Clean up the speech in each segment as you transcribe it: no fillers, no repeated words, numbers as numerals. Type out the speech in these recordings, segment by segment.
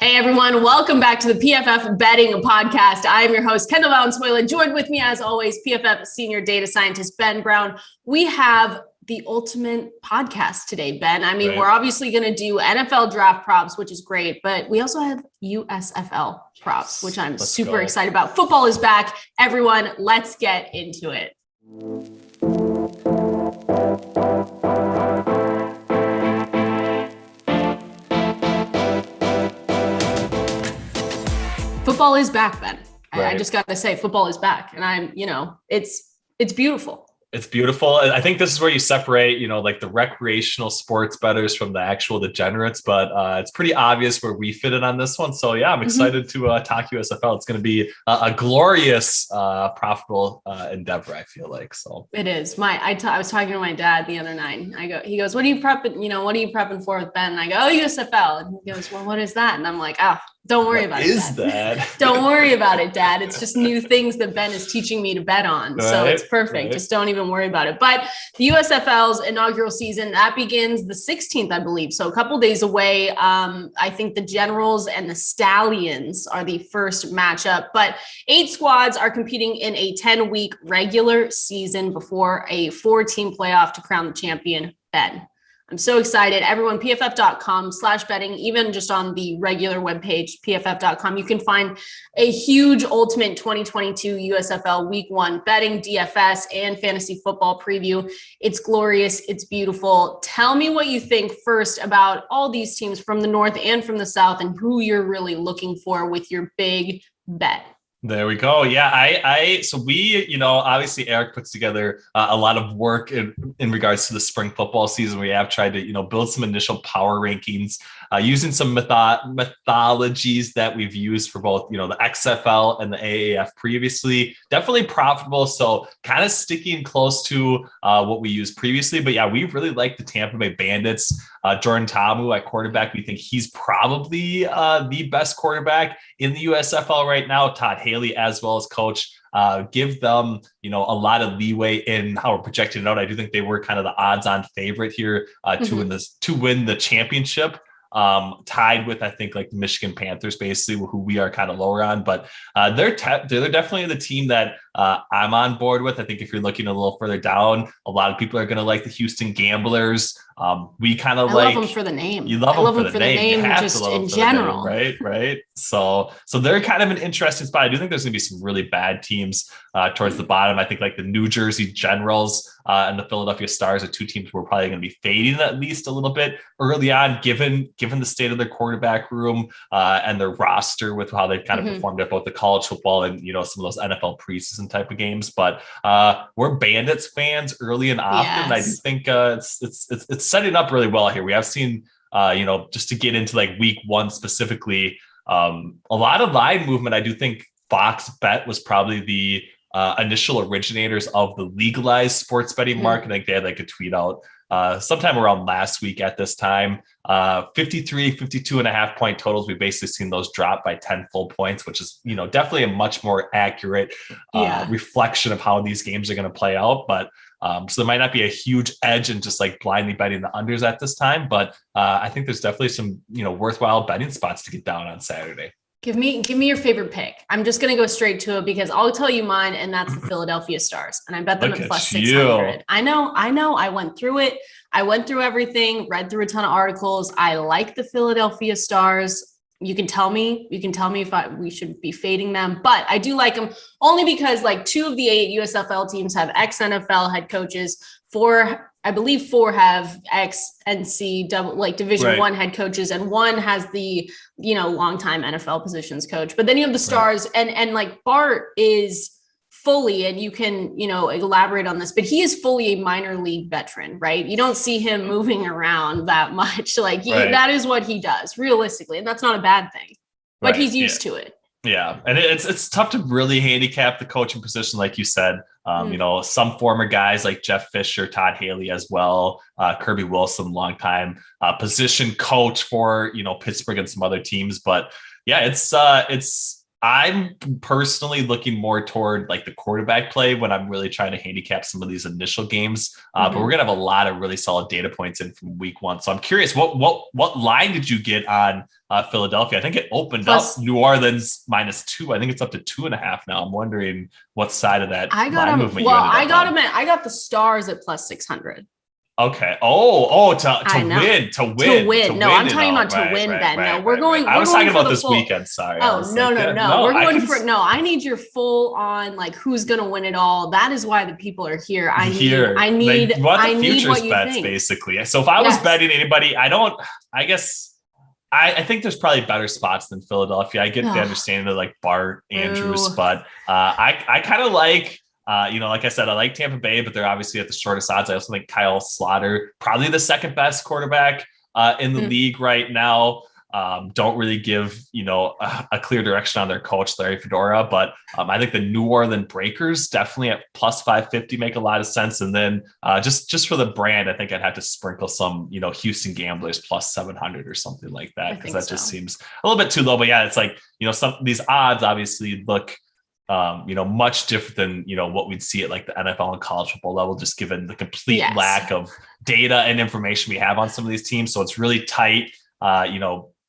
Hey everyone, welcome back to the PFF Betting Podcast. I am your host, Kendall and joined with me as always, PFF Senior Data Scientist Ben Brown. We have the ultimate podcast today, Ben. I mean, We're obviously going to do NFL draft props, which is great, but we also have USFL props, which I'm super excited about. Football is back. Everyone, let's get into it. Football is back, Ben. Right. I just got to say football is back, and it's beautiful. It's beautiful. I think this is where you separate, like the recreational sports bettors from the actual degenerates, but it's pretty obvious where we fit in on this one. So yeah, I'm excited to talk USFL. It's going to be a glorious, profitable endeavor, I feel like. So it is. I was talking to my dad the other night. He goes, what are you prepping? What are you prepping for with Ben? And I go, oh, USFL. And he goes, well, what is that? And I'm like, don't worry about it. Is that? Don't worry about it, Dad. It's just new things that Ben is teaching me to bet on. Right, so it's perfect. Right. Just don't even worry about it. But the USFL's inaugural season, that begins the 16th, I believe. So a couple days away. I think the Generals and the Stallions are the first matchup. But 8 squads are competing in a 10-week regular season before a 4-team playoff to crown the champion, Ben. I'm so excited. Everyone, pff.com/betting, even just on the regular webpage, pff.com, you can find a huge ultimate 2022 USFL Week 1 betting, DFS, and fantasy football preview. It's glorious. It's beautiful. Tell me what you think first about all these teams from the North and from the South and who you're really looking for with your big bet. There we go. Yeah, so we, obviously Eric puts together a lot of work in regards to the spring football season. We have tried to, build some initial power rankings using some methodologies that we've used for both, the XFL and the AAF previously. Definitely profitable. So kind of sticking close to what we used previously. But yeah, we really like the Tampa Bay Bandits. Jordan Ta'amu at quarterback. We think he's probably the best quarterback in the USFL right now. Todd Haley as well as coach. Give them, a lot of leeway in how we're projecting it out. I do think they were kind of the odds-on favorite here to win the championship. Tied with, I think, like the Michigan Panthers, basically, who we are kind of lower on, but they're definitely the team that I'm on board with. I think if you're looking a little further down, a lot of people are going to like the Houston Gamblers. We kind of love them for the name. You love them for the name, just in general, name, right? So they're kind of an interesting spot. I do think there's going to be some really bad teams towards the bottom. I think like the New Jersey Generals and the Philadelphia Stars are 2 teams we're probably going to be fading at least a little bit early on, given the state of their quarterback room and their roster with how they've kind of performed at both the college football and some of those NFL preseason type of games. But we're Bandits fans early and often. Yes. And I do think it's setting up really well here. We have seen just to get into like week 1 specifically, a lot of line movement. I do think Fox Bet was probably the initial originators of the legalized sports betting market. I think they had like a tweet out sometime around last week at this time. 52.5 point totals. We've basically seen those drop by 10 full points, which is, definitely a much more accurate reflection of how these games are going to play out. But so there might not be a huge edge in just like blindly betting the unders at this time. But I think there's definitely some, worthwhile betting spots to get down on Saturday. Give me your favorite pick. I'm just going to go straight to it because I'll tell you mine, and that's the Philadelphia Stars. And I bet them at plus 600. I know. I went through it. I went through everything, read through a ton of articles. I like the Philadelphia Stars. You can tell me if we should be fading them, but I do like them only because like 2 of the 8 USFL teams have ex-NFL head coaches. 4 have ex-NC Division 1 head coaches, and 1 has the, longtime NFL positions coach. But then you have the Stars and like Bart is fully, and you can, elaborate on this, but he is fully a minor league veteran, right? You don't see him moving around that much. That is what he does realistically. And that's not a bad thing, but he's used to it. Yeah. And it's tough to really handicap the coaching position. Like you said, some former guys like Jeff Fisher, Todd Haley as well, Kirby Wilson, longtime position coach for, Pittsburgh and some other teams. But yeah, it's I'm personally looking more toward like the quarterback play when I'm really trying to handicap some of these initial games. But we're gonna have a lot of really solid data points in from week one. So I'm curious, what line did you get on Philadelphia? I think it opened up New Orleans -2. I think it's up to 2.5 now. I'm wondering what side of that line movement you ended up I got him I got the Stars at +600. Okay. To win. No, I'm talking about to win, Ben. No, we're going. I was talking about this weekend. Sorry. Oh, no. We're going for no. I need your full on like who's going to win it all. That is why the people are here. I need futures what bets, think. Basically. So if I was betting anybody, I think there's probably better spots than Philadelphia. I get the understanding of like Bart Andrews, but I kind of like. Like I said, I like Tampa Bay, but they're obviously at the shortest odds. I also think Kyle Slaughter, probably the second best quarterback in the league right now. Don't really give, a clear direction on their coach, Larry Fedora. But I think the New Orleans Breakers definitely at +550 make a lot of sense. And then just for the brand, I think I'd have to sprinkle some, Houston Gamblers +700 or something like that, because that just seems a little bit too low. But yeah, it's like, some these odds obviously look much different than, what we'd see at like the NFL and college football level, just given the complete lack of data and information we have on some of these teams. So it's really tight,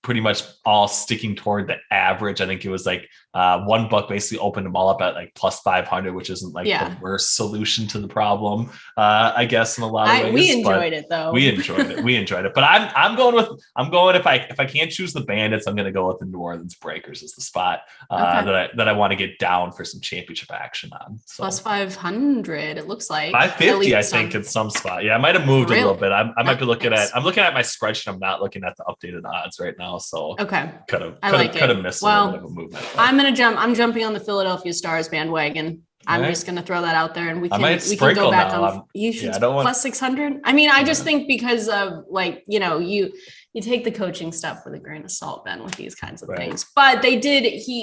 pretty much all sticking toward the average. I think it was like one book basically opened them all up at like +500, which isn't like the worst solution to the problem, I guess, in a lot of ways. We enjoyed it though. We enjoyed it. But I'm going if I can't choose the Bandits, I'm going to go with the New Orleans Breakers as the spot that I want to get down for some championship action on. So. +500, it looks like 550, I think, in some spot. Yeah, I might have moved a little bit. I might be looking at my spreadsheet. I'm not looking at the updated odds right now. So could have missed a little bit of a movement. I'm jumping on the Philadelphia Stars bandwagon. I'm just going to throw that out there, and we can go back on. You should +600. I mean, I just think because of like you take the coaching stuff with a grain of salt, Ben, with these kinds of things. But he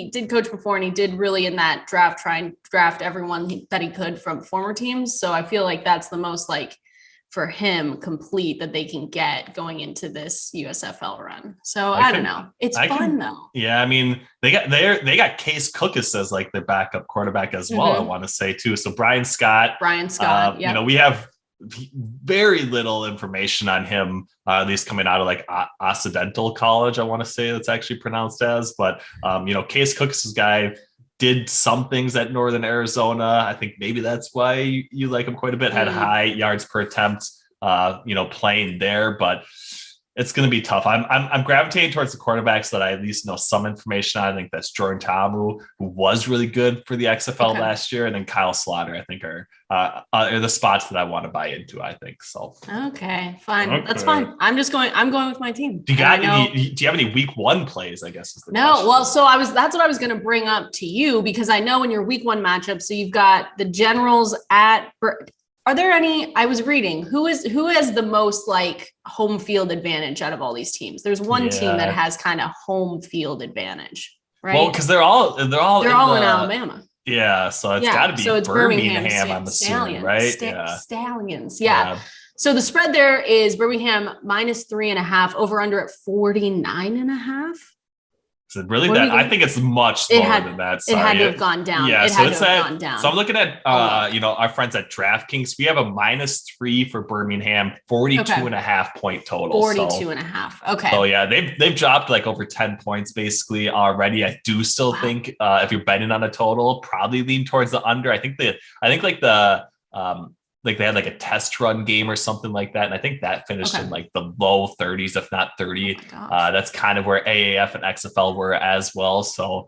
did coach before, and he did really in that draft try and draft everyone that he could from former teams. So I feel like that's the most like for him complete that they can get going into this USFL run. So I don't know. It's fun though. Yeah. I mean, they got Case Cookus as like their backup quarterback as well. I want to say too. So Brian Scott, we have very little information on him, at least coming out of like Occidental College. I want to say that's actually pronounced as, but Case Cookus' guy did some things at Northern Arizona. I think maybe that's why you like him quite a bit. Had high yards per attempt, playing there, but it's going to be tough. I'm gravitating towards the quarterbacks that I at least know some information on. I think that's Jordan Ta'amu, who was really good for the XFL last year, and then Kyle Slaughter, I think are the spots that I want to buy into. I think so. Okay, fine. Okay. That's fine. I'm going with my team. Do you have any week one plays? I guess is the no. question. Well, so that's what I was going to bring up to you, because I know in your week one matchup, so you've got the Generals at. Are there any? I was reading who has the most like home field advantage out of all these teams. There's one team that has kind of home field advantage, right? Well, because they're all in Alabama. Yeah, so it's got to be it's Birmingham. I'm assuming, right? Stallions. Yeah. So the spread there is Birmingham -3.5, over under at 49.5. So really I think it's much lower than that. It had to have gone down. Yeah, so it's gone down. So I'm looking at our friends at DraftKings. We have a -3 for Birmingham, 42.5 point total. 42.5. Okay. So yeah, they've dropped like over 10 points basically already. I do still think if you're betting on a total, probably lean towards the under. I think they had like a test run game or something like that. And I think that finished in like the low 30s, if not 30. That's kind of where AAF and XFL were as well. So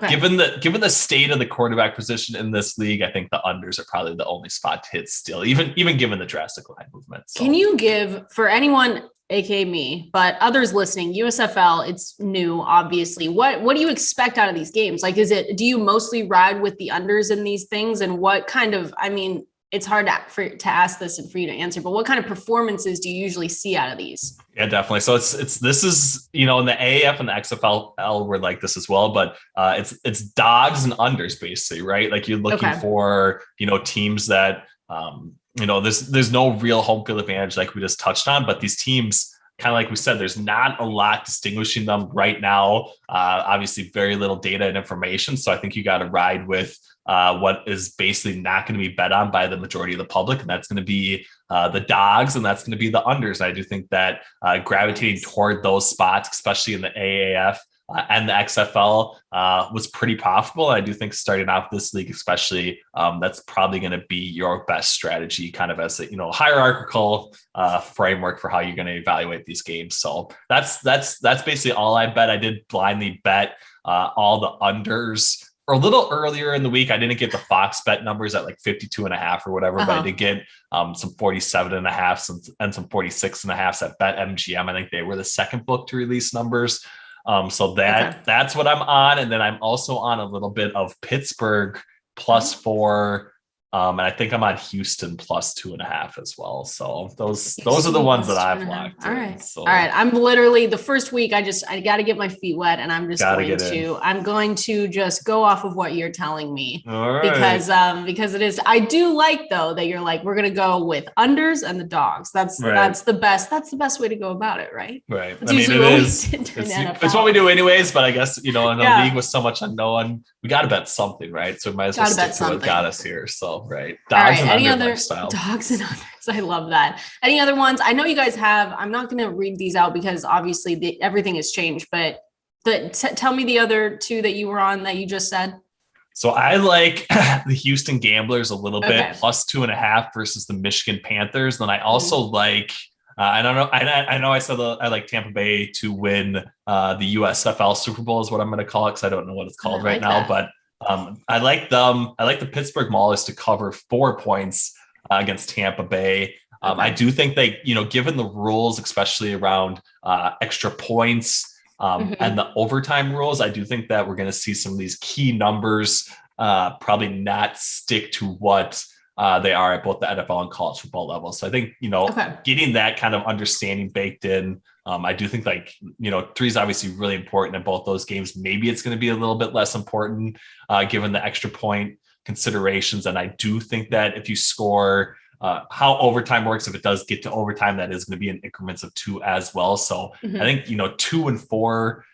given the state of the quarterback position in this league, I think the unders are probably the only spot to hit still, even given the drastic line movement. So. Can you give, for anyone, aka me, but others listening, USFL, it's new, obviously. What do you expect out of these games? Like, do you mostly ride with the unders in these things? And what kind of, I mean, it's hard to ask this and for you to answer, but what kind of performances do you usually see out of these? Yeah, definitely. So this is, in the AAF and the XFL we're like this as well, but it's dogs and unders basically, right? Like you're looking for, teams that, there's no real home field advantage like we just touched on, but these teams kind of like we said, there's not a lot distinguishing them right now. Obviously, very little data and information. So I think you got to ride with what is basically not going to be bet on by the majority of the public. And that's going to be the dogs, and that's going to be the unders. I do think that gravitating toward those spots, especially in the AAF and the XFL, was pretty profitable. I do think starting off this league, especially, that's probably going to be your best strategy, kind of as a hierarchical framework for how you're going to evaluate these games. So that's basically all I bet. I did blindly bet all the unders. Or a little earlier in the week, I didn't get the Fox bet numbers at like 52.5 or whatever, but I did get some 47.5 and some 46.5 at Bet MGM. I think they were the second book to release numbers. So that's what I'm on. And then I'm also on a little bit of Pittsburgh +4. And I think I'm on Houston +2.5 as well. So those are the ones that I've locked. All right. So. All right. I'm literally the first week. I got to get my feet wet, and I'm going to just go off of what you're telling me. All right. Because it is. I do like though that you're like, we're gonna go with unders and the dogs. That's the best. That's the best way to go about it, right? Right. That's it is. It's what we do anyways. But I guess in a league with so much unknown, we got to bet something, right? So we might as well stick to what got us here. So. Right. Dogs and under lifestyle. Dogs and unders. I love that. Any other ones? I know you guys have. I'm not going to read these out because obviously everything has changed. But tell me the other two that you were on that you just said. So I like the Houston Gamblers a little bit +2.5 versus the Michigan Panthers. Then I also like. I don't know. I know I said I like Tampa Bay to win the USFL Super Bowl is what I'm going to call it because I don't know what it's called right now, but. I like them. I like the Pittsburgh Maulers to cover 4 points against Tampa Bay. I do think they, given the rules, especially around extra points and the overtime rules, I do think that we're going to see some of these key numbers probably not stick to what they are at both the NFL and college football level. So I think, getting that kind of understanding baked in, I do think 3 is obviously really important in both those games. Maybe it's going to be a little bit less important given the extra point considerations. And I do think that if you score how overtime works, if it does get to overtime, that is going to be in increments of 2 as well. So I think, 2 and 4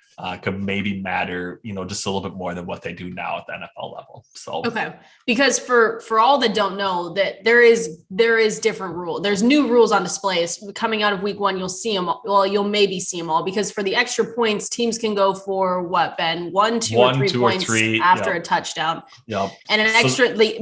could maybe matter, just a little bit more than what they do now at the NFL level. So because for all that don't know that there is different rule. There's new rules on displays coming out of week 1. You'll see them. Well, you'll maybe see them all because for the extra points, teams can go for what, Ben? 1, 2, or 3 points after a touchdown. Yep. And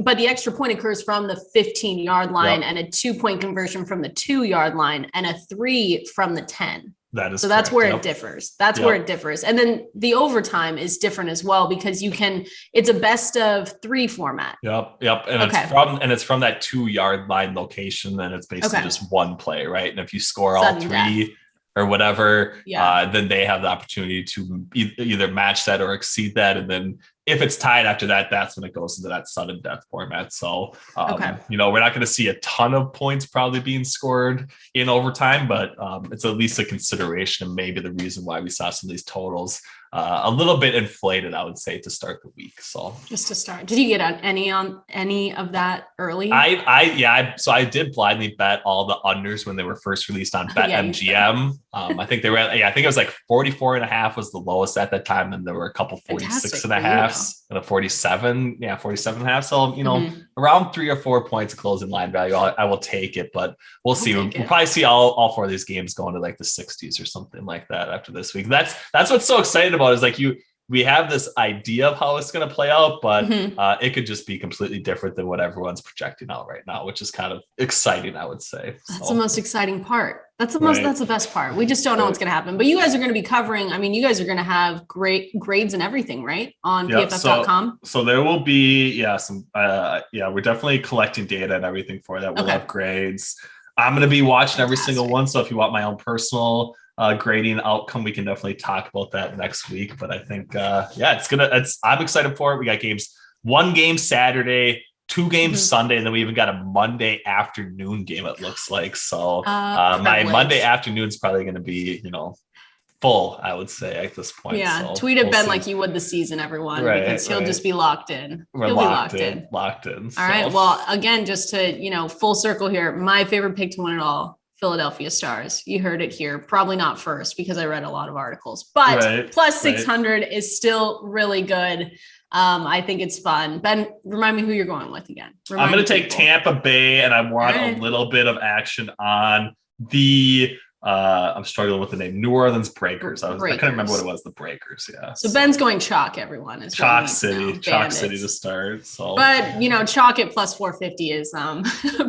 but the extra point occurs from the 15-yard line and a 2-point conversion from the 2-yard line and a 3 from the 10. That's where it differs. That's where it differs. And then the overtime is different as well because it's a best of 3 format. Yep. And it's from that 2-yard line location. And it's basically just one play, right? And if you score all 3 or whatever, then they have the opportunity to either match that or exceed that. And then if it's tied after that, that's when it goes into that sudden death format. So, we're not going to see a ton of points probably being scored in overtime, but it's at least a consideration and maybe the reason why we saw some of these totals a little bit inflated, I would say, to start the week. So just to start, did you get on any of that early? So I did blindly bet all the unders when they were first released on Bet MGM. I think they were I think it was like 44.5 was the lowest at that time. And there were a couple 46.5 and a 47. 47.5. So, around 3 or 4 points of closing line value, I will take it, but we'll see. We'll probably see all 4 of these games going to like the 60s or something like that after this week. That's what's so exciting about it is like we have this idea of how it's going to play out, but it could just be completely different than what everyone's projecting out right now, which is kind of exciting, I would say. That's the most exciting part. That's the best part. We just don't know what's going to happen, but you guys are going to be covering. I mean, you guys are going to have great grades and everything, right? On PFF.com. So there will be, some, we're definitely collecting data and everything for that. We'll have grades. I'm going to be watching every single one. So if you want my own personal grading outcome, we can definitely talk about that next week. But I think, I'm excited for it. We got games, 1 game Saturday, 2 games Sunday, and then we even got a Monday afternoon game, it looks like. So my Monday afternoon is probably going to be, full, I would say, at this point. Yeah, so tweet at Ben like you would the season, everyone, because he'll just be locked in. He'll be locked in. All right. Well, again, just to, full circle here, my favorite pick to win it all, Philadelphia Stars. You heard it here. Probably not first because I read a lot of articles, but plus 600 is still really good. I think it's fun. Ben, remind me who you're going with again. I'm going to take Tampa Bay, and I want a little bit of action on the I'm struggling with the name. New Orleans Breakers. I couldn't remember what it was. The Breakers. Yeah. So Ben's going chalk. Everyone is chalk city. Chalk city to start. So, but chalk at plus 450 is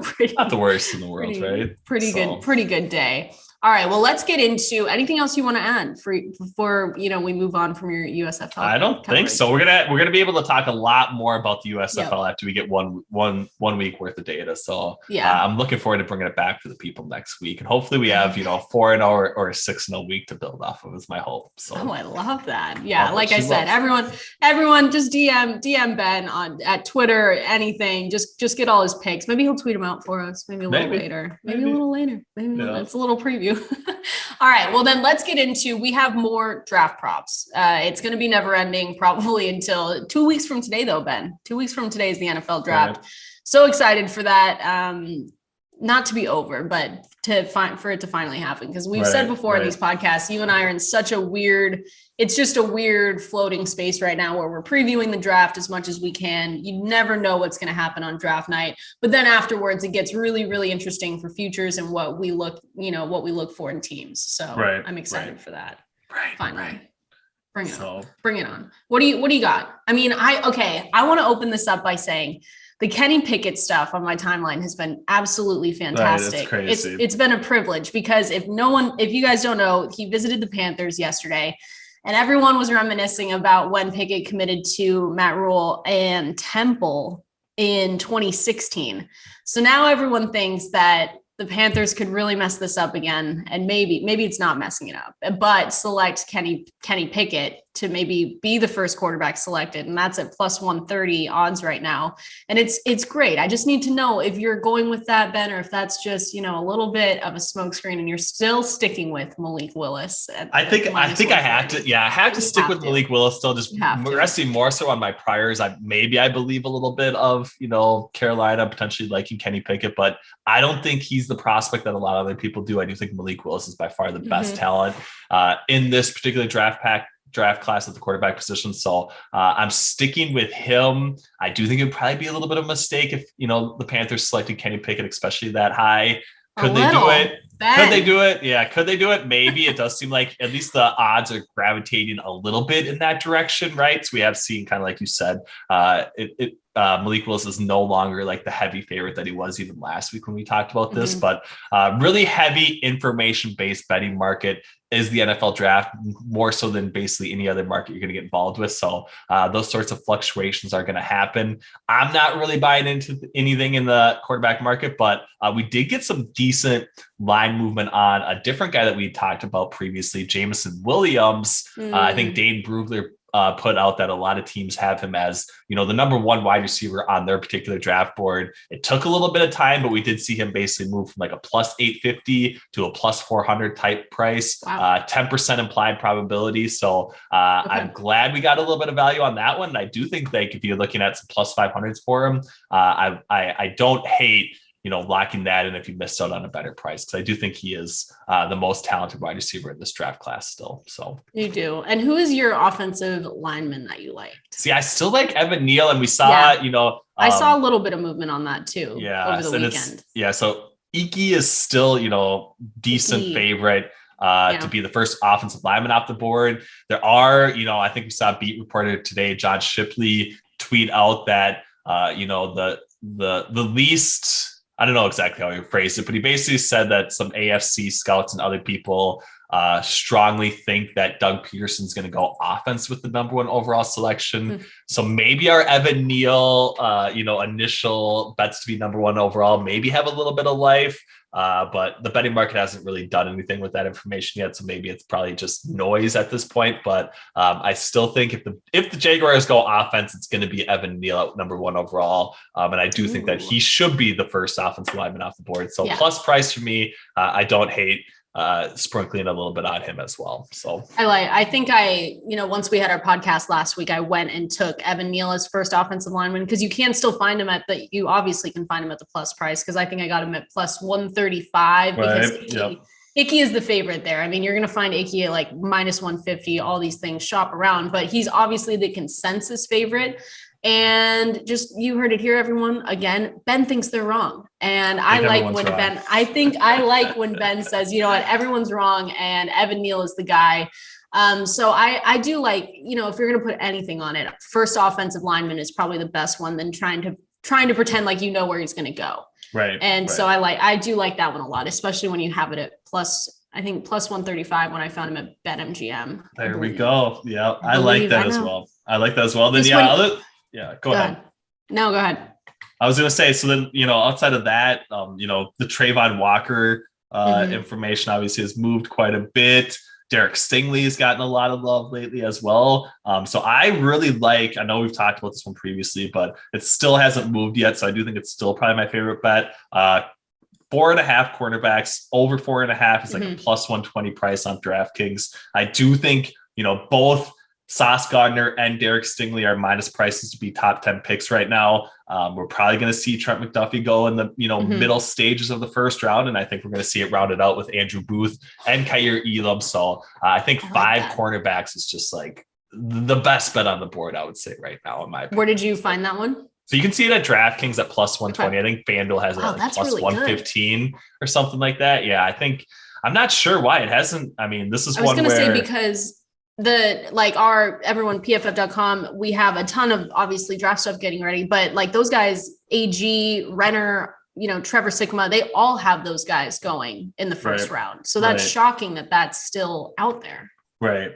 pretty, not the worst in the world, right? Pretty good day. All right. Well, let's get into anything else you want to add before we move on from your USFL. I don't think so. We're gonna be able to talk a lot more about the USFL after we get one week worth of data. So I'm looking forward to bringing it back for the people next week, and hopefully we have 4-0 or a 6-0 week to build off of. Is my hope. So I love that. Yeah, like I said, everyone just DM Ben at Twitter, anything. Just get all his picks. Maybe he'll tweet them out for us. Maybe a little later. Maybe a little later. Maybe it's a little preview. All right. Well, then let's get into, we have more draft props. It's going to be never ending probably until 2 weeks from today, though, Ben. 2 weeks from today is the NFL draft. Right. So excited for that. Not to be over, but for it to finally happen. Because we've said before in these podcasts, you and I are in such a weird, it's just a weird floating space right now where we're previewing the draft as much as we can. You never know what's going to happen on draft night, but then afterwards it gets really, really interesting for futures and what we look for in teams. So I'm excited for that. Finally. Bring it on. What do you got? I mean, I want to open this up by saying the Kenny Pickett stuff on my timeline has been absolutely fantastic. Right, it's crazy. It's been a privilege because if you guys don't know, he visited the Panthers yesterday and everyone was reminiscing about when Pickett committed to Matt Rule and Temple in 2016. So now everyone thinks that the Panthers could really mess this up again. And maybe it's not messing it up, but select Kenny Pickett to maybe be the first quarterback selected. And that's at plus 130 odds right now. And it's great. I just need to know if you're going with that, Ben, or if that's just, a little bit of a smokescreen and you're still sticking with Malik Willis. I think I have to. Yeah, I have to stick with Malik Willis still, just resting more so on my priors. I believe a little bit of, Carolina potentially liking Kenny Pickett, but I don't think he's the prospect that a lot of other people do. I do think Malik Willis is by far the best talent in this particular draft class at the quarterback position. So I'm sticking with him. I do think it would probably be a little bit of a mistake if, the Panthers selected Kenny Pickett, especially that high. Could they do it? Could they do it? Yeah. Could they do it? Maybe. It does seem like at least the odds are gravitating a little bit in that direction, right? So we have seen, kind of like you said, Malik Willis is no longer like the heavy favorite that he was even last week when we talked about this, but really heavy information-based betting market is the NFL draft, more so than basically any other market you're going to get involved with. So those sorts of fluctuations are going to happen. I'm not really buying into anything in the quarterback market, but we did get some decent line movement on a different guy that we talked about previously, Jameson Williams. I think Dane Brugler put out that a lot of teams have him as, the number one wide receiver on their particular draft board. It took a little bit of time, but we did see him basically move from like a plus 850 to a plus 400 type price, 10% implied probability. So I'm glad we got a little bit of value on that one. And I do think if you're looking at some plus 500s for him, I don't hate locking that in if you missed out on a better price, because I do think he is the most talented wide receiver in this draft class still. So you do. And who is your offensive lineman that you liked? See, I still like Evan Neal, and we saw, I saw a little bit of movement on that too. Over the weekend. So Iki is still, decent favorite to be the first offensive lineman off the board. There are, I think we saw a beat reporter today, John Shipley, tweet out that, the least, I don't know exactly how he phrased it, but he basically said that some AFC scouts and other people strongly think that Doug Peterson's going to go offense with the number one overall selection. So maybe our Evan Neal, initial bets to be number one overall, maybe have a little bit of life. But the betting market hasn't really done anything with that information yet. So maybe it's probably just noise at this point. But I still think if the Jaguars go offense, it's going to be Evan Neal at number one overall. And I do think that he should be the first offensive lineman off the board. So plus price for me, I don't hate. sprinkling a little bit on him as well. So once we had our podcast last week, I went and took Evan Neal as first offensive lineman, because you can still find him you obviously can find him at the plus price, because I think I got him at plus 135 because Icky is the favorite there. I mean, you're going to find Icky at like minus 150, all these things shop around, but he's obviously the consensus favorite. And just, you heard it here, everyone. Again, Ben thinks they're wrong. And I like when Ben says, you know what, everyone's wrong and Evan Neal is the guy. So I do like, if you're going to put anything on it, first offensive lineman is probably the best one than trying to pretend like where he's going to go. Right. And so I do like that one a lot, especially when you have it at plus 135 when I found him at BetMGM. There we go. Yeah. I like that as well. Then go ahead. No, go ahead. I was going to say, so then, outside of that, the Trayvon Walker information obviously has moved quite a bit. Derek Stingley has gotten a lot of love lately as well. So I really I know we've talked about this one previously, but it still hasn't moved yet. So I do think it's still probably my favorite bet. 4.5 cornerbacks, over 4.5 is like a plus 120 price on DraftKings. I do think, both Sauce Gardner and Derek Stingley are minus prices to be top 10 picks right now. We're probably going to see Trent McDuffie go in the middle stages of the first round, and I think we're going to see it rounded out with Andrew Booth and Kaiir Elam. So I think 5 cornerbacks is just like the best bet on the board, I would say right now, in my opinion. Where did you find that one? So you can see it at DraftKings at plus 120. Okay. I think FanDuel has it at like plus really 115 or something like that. Yeah, I'm not sure why it hasn't. I mean, this is one where I was going to say, because PFF.com, we have a ton of obviously draft stuff getting ready, but like those guys, AG, Renner, Trevor Sikkema, they all have those guys going in the first round. So that's shocking that that's still out there. Right.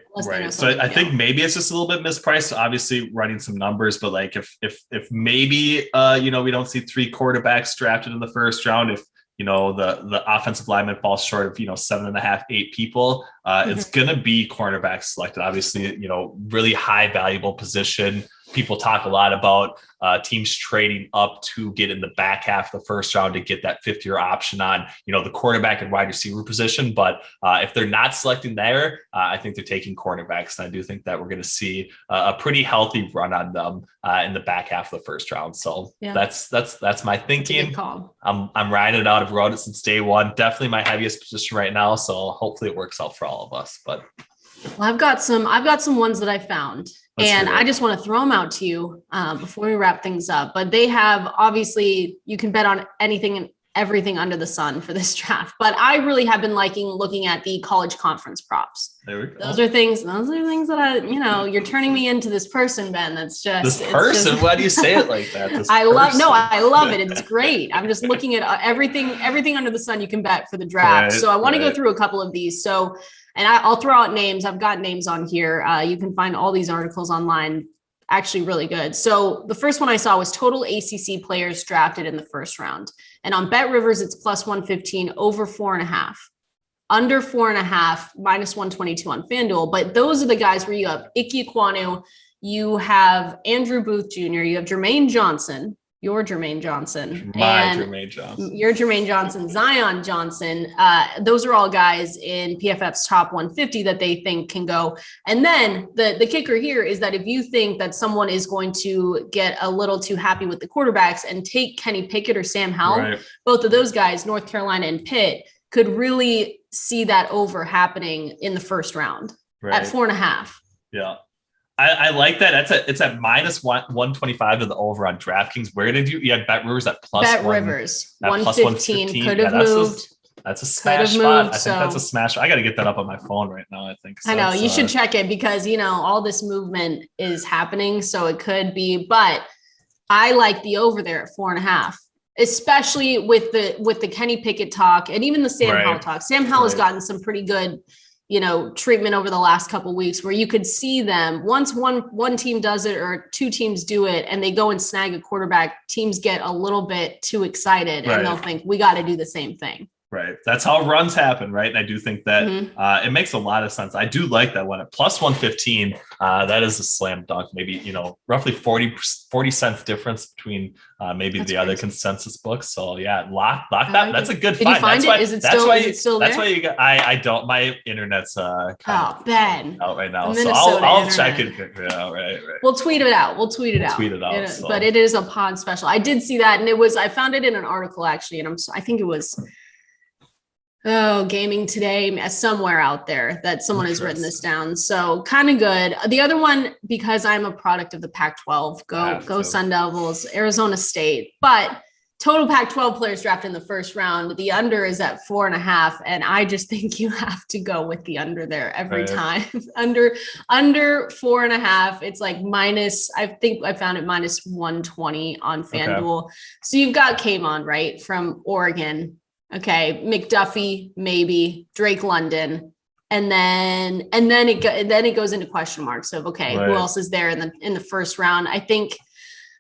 So I think maybe it's just a little bit mispriced, obviously running some numbers, but like if maybe, we don't see 3 quarterbacks drafted in the first round, if, the offensive lineman falls short of, 7.5, 8 people, it's going to be cornerback selected. Obviously, really high valuable position. People talk a lot about teams trading up to get in the back half of the first round to get that 5th-year option on, the quarterback and wide receiver position. But if they're not selecting there, I think they're taking cornerbacks. And I do think that we're going to see a pretty healthy run on them in the back half of the first round. So that's my thinking. I'm riding it out. I've rode it since day one. Definitely my heaviest position right now. So hopefully it works out for all of us. But I've got some ones that I found. And I just want to throw them out to you before we wrap things up. But they have, obviously, you can bet on anything and everything under the sun for this draft. But I really have been looking at the college conference props. There we go. Those are things that you're turning me into this person, Ben. That's just this person. Why do you say it like that? I love it. It's great. I'm just looking at everything under the sun you can bet for the draft. So I want to go through a couple of these. So. And I'll throw out names. I've got names on here. You can find all these articles online. Actually really good. So the first one I saw was total ACC players drafted in the first round. And on Bet Rivers, it's plus 115, over 4.5. Under 4.5, minus 122 on FanDuel. But those are the guys where you have Ike Ekwonu, you have Andrew Booth Jr., you have Jermaine Johnson, your Jermaine Johnson, your Jermaine Johnson, Zion Johnson. Those are all guys in PFF's top 150 that they think can go. And then the kicker here is that if you think that someone is going to get a little too happy with the quarterbacks and take Kenny Pickett or Sam Howell, both of those guys, North Carolina and Pitt, could really see that over happening in the first round at 4.5. Yeah. I like that. It's at minus 125 to the over on DraftKings. Where did you had Bet Rivers at plus Rivers 115 could have moved. That's a smash spot. I think that's a smash. I got to get that up on my phone right now. I think. So I know you should check it because all this movement is happening, so it could be. But I like the over there at 4.5, especially with the Kenny Pickett talk and even the Sam Howell talk. Sam Howell has gotten some pretty good treatment over the last couple of weeks where you could see them once one team does it or 2 teams do it and they go and snag a quarterback, teams get a little bit too excited and they'll think we got to do the same thing. Right. That's how runs happen, right? And I do think that it makes a lot of sense. I do like that one at plus 115. That is a slam dunk. Maybe, roughly 40 cents difference between maybe the other consensus books. So yeah, lock that. Like that's a good find. You find it? Is it still there? That's why you got, I don't, my internet's Ben out right now. So I'll check it. Yeah, right. We'll tweet it out. Tweet it out. But it is a pod special. I did see that. And I found it in an article actually. And I think it was, Gaming Today, somewhere out there that someone has written this down. So kind of good. The other one, because I'm a product of the Pac-12, go Sun Devils, Arizona State, but total Pac-12 players drafted in the first round. The under is at 4.5. And I just think you have to go with the under there every time. under 4.5. It's like minus, I think I found it minus 120 on FanDuel. Okay. So you've got K'Von, right? From Oregon. Okay, McDuffie, maybe Drake London, and then it goes into question marks of who else is there in the first round? I think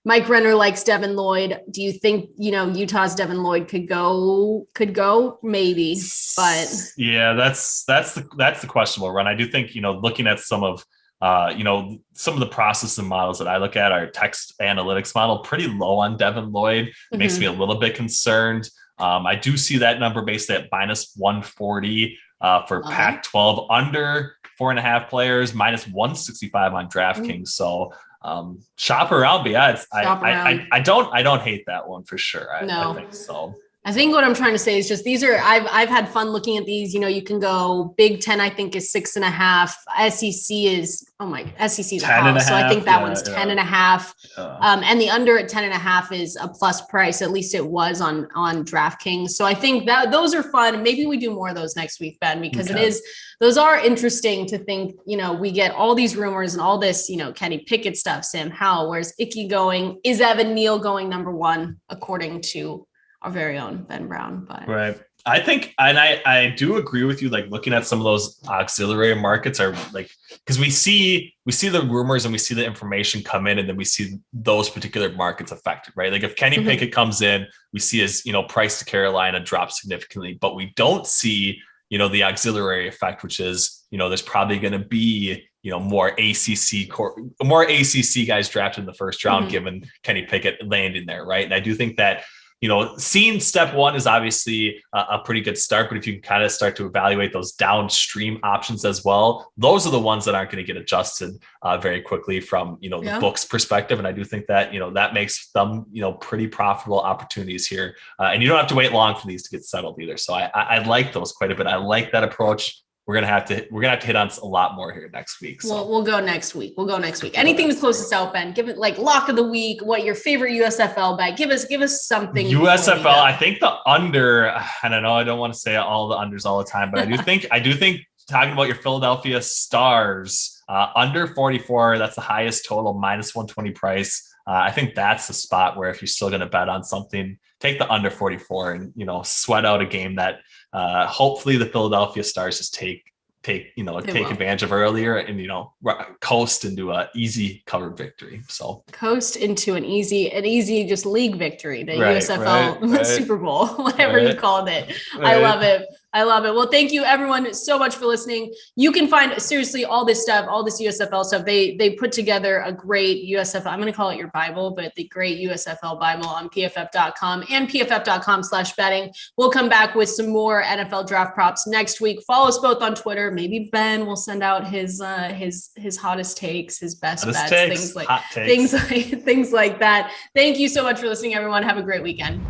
Mike Renner likes Devin Lloyd. Do you think Utah's Devin Lloyd could go? Maybe, but yeah, that's the questionable run. I do think looking at some of some of the processing models that I look at, our text analytics model, pretty low on Devin Lloyd. Makes me a little bit concerned. I do see that number based at minus 140 for Pac-12, under 4.5 players, minus 165 on DraftKings. So shop around, but yeah, I don't hate that one for sure. I think so. I think what I'm trying to say is just I've had fun looking at these. You can go Big Ten, I think is 6.5. SEC is SEC is a house. So I think that one's 10.5. And the under at 10.5 is a plus price. At least it was on DraftKings. So I think that those are fun. Maybe we do more of those next week, Ben, because those are interesting to think. We get all these rumors and all this, Kenny Pickett stuff, Sam Howell, where's Icky going? Is Evan Neal going number one, according to our very own Ben Brown? But right. I think, and I do agree with you, like looking at some of those auxiliary markets are like, because we see the rumors and we see the information come in and then we see those particular markets affected, right? Like if Kenny Pickett comes in, we see his, price to Carolina drop significantly, but we don't see, the auxiliary effect, which is, there's probably going to be, more ACC guys drafted in the first round, given Kenny Pickett landing there. Right. And I do think that, seeing step one is obviously a pretty good start, but if you can kind of start to evaluate those downstream options as well, those are the ones that aren't going to get adjusted very quickly from, the book's perspective. And I do think that, that makes them, pretty profitable opportunities here. And you don't have to wait long for these to get settled either. So I like those quite a bit. I like that approach. We're gonna have to hit on a lot more here next week. So we'll go next week. Anything that's closest out, Ben. Give it like lock of the week. What your favorite USFL bet? Give us something. USFL. I think the under. I don't know. I don't want to say all the unders all the time, but I do think talking about your Philadelphia Stars under 44. That's the highest total, minus 120 price. I think that's the spot where if you're still going to bet on something, take the under 44 and, sweat out a game that hopefully the Philadelphia Stars just take advantage of earlier and, coast into an easy covered victory. So coast into an easy just league victory, the USFL Super Bowl, whatever you called it. Right. I love it. Well, thank you everyone so much for listening. You can find seriously all this stuff, all this USFL stuff. They put together a great USFL. I'm going to call it your Bible, but the great USFL Bible on PFF.com and PFF.com/betting. We'll come back with some more NFL draft props next week. Follow us both on Twitter. Maybe Ben will send out his hottest takes, his best bets, things like that. Thank you so much for listening, everyone. Have a great weekend.